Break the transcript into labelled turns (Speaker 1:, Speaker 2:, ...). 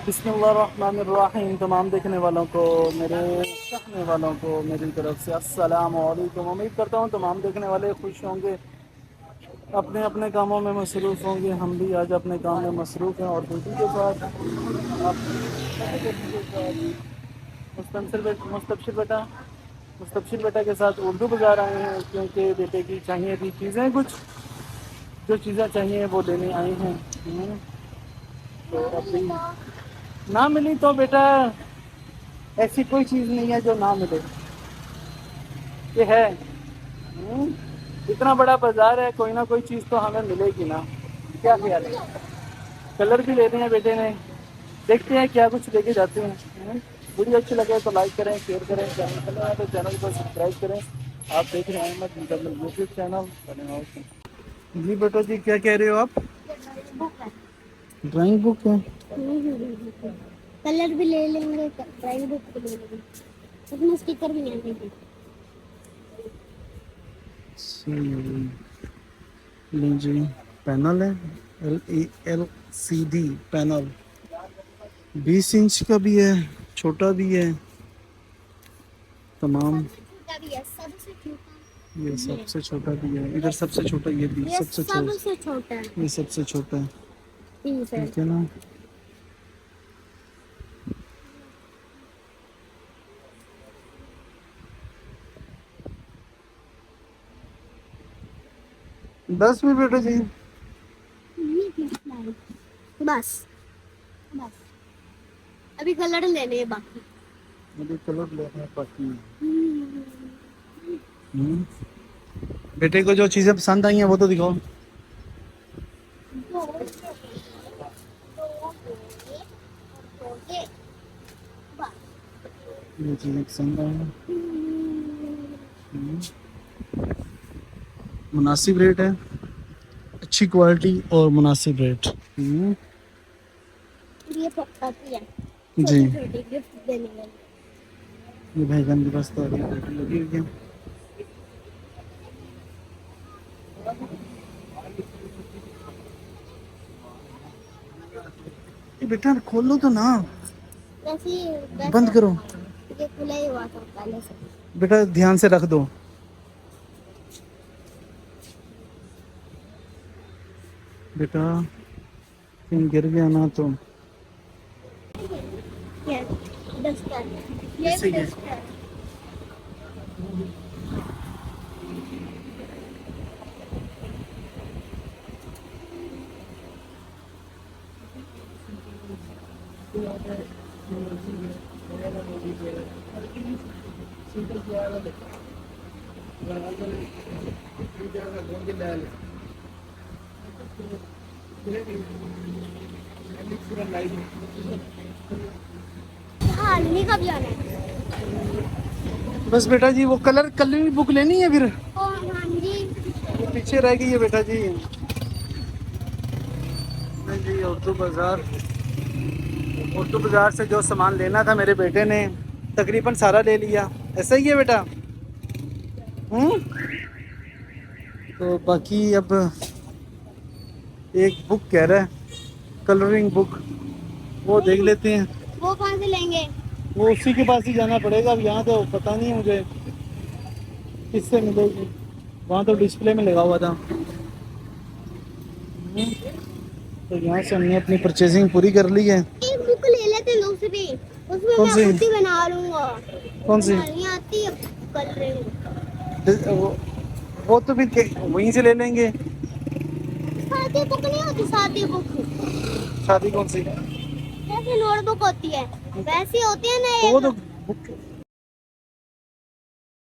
Speaker 1: बिस्मिल्लाहिर्रहमानिर्रहीम। तमाम देखने वालों को, मेरे चाहने वालों को मेरी तरफ से अस्सलाम वालेकुम। उम्मीद करता हूँ तमाम देखने वाले खुश होंगे, अपने अपने कामों में मसरूफ़ होंगे। हम भी आज अपने काम में मसरूफ़ हैं और बेटी के साथ मुस्तबशिर बेटा मुस्तबशिर बेटा के साथ उर्दू गुजार आए हैं, क्योंकि बेटे की चाहिए थी चीज़ें, कुछ जो चीज़ें चाहिए वो लेने आए हैं। तो अभी ना मिली तो बेटा ऐसी कोई चीज़ नहीं है जो ना मिले, ये है। इतना बड़ा बाजार है, कोई ना कोई चीज़ तो हमें मिलेगी ना। क्या ख्याल है? कलर भी लेने हैं बेटे ने, देखते हैं क्या कुछ लेके जाते हैं। वीडियो अच्छी लगे तो लाइक करें, शेयर करें, चैनल है तो चैनल को सब्सक्राइब करें। आप देख रहे हैं अहमद मुकम्मल यूट्यूब चैनल। जी बेटा जी, क्या कह रहे हो आप? ड्राइंग बुक है।
Speaker 2: कलर भी ले लेंगे, ड्राइंग बुक भी ले लेंगे, उसमें स्टिकर भी नहीं आएंगे।
Speaker 1: लीजिए, पैनल है, LCD पैनल 20 इंच का भी है, छोटा भी है, तमाम।
Speaker 2: छोटा भी है, सबसे छोटा
Speaker 1: ये सबसे छोटा भी है, इधर सबसे छोटा, ये भी सबसे छोटा,
Speaker 2: छोटा है।
Speaker 1: ये सबसे छोटा है। ठीक है ना? बस भी बेटा जी,
Speaker 2: बस बस अभी कलर लेने हैं बाकी।
Speaker 1: अभी कलर लेने हैं बाकी। बेटे को जो चीजें पसंद आई हैं वो तो दिखाओ। ये चीजें पसंद आई हैं। मुनासिब रेट है, अच्छी क्वालिटी और मुनासिब रेट।
Speaker 2: ये पकाती है
Speaker 1: जी,
Speaker 2: छोटी गिफ्ट देने वाली।
Speaker 1: ये बैगन की बस तो अभी लगी हुई है। ये बेटा खोल लो तो ना,
Speaker 2: वैसे
Speaker 1: बंद करो।
Speaker 2: ये खुला ही हुआ था पहले से।
Speaker 1: बेटा ध्यान से रख दो। बेटा कहीं गिर गया ना तो।
Speaker 2: ये डस्टर, ये
Speaker 1: सही है।
Speaker 2: डस्टर। हाँ नहीं, कब जाना है?
Speaker 1: बस बेटा जी, वो कलर बुक लेनी है फिर,
Speaker 2: हाँ जी।
Speaker 1: वो पीछे रह गई है बेटा जी। नहीं जी, उर्दू बाजार से जो सामान लेना था मेरे बेटे ने तकरीबन सारा ले लिया। ऐसा ही है बेटा। तो बाकी अब एक बुक कह रहा है, कलरिंग बुक, वो देख लेते हैं।
Speaker 2: वो कहाँ से लेंगे?
Speaker 1: वो उसी के पास ही जाना पड़ेगा। अब यहाँ तो पता नहीं है मुझे किससे मिलेगी, वहाँ तो डिस्प्ले में लगा हुआ था। तो यहाँ से हमने अपनी परचेजिंग पूरी कर ली है।
Speaker 2: एक बुक ले लेते दूसरी, उसमें
Speaker 1: कौन
Speaker 2: मैं
Speaker 1: सी?
Speaker 2: खुद ही बना लूंगा।
Speaker 1: कौन सी?
Speaker 2: नहीं आती है कलरिंग।
Speaker 1: वो तो फिर वहीं से ले लेंगे।
Speaker 2: शादी बुक नहीं होती, शादी बुक
Speaker 1: शादी कौन सी?
Speaker 2: जैसे नोटबुक होती है वैसी होती है ना
Speaker 1: तो वो
Speaker 2: एक।
Speaker 1: तो बुक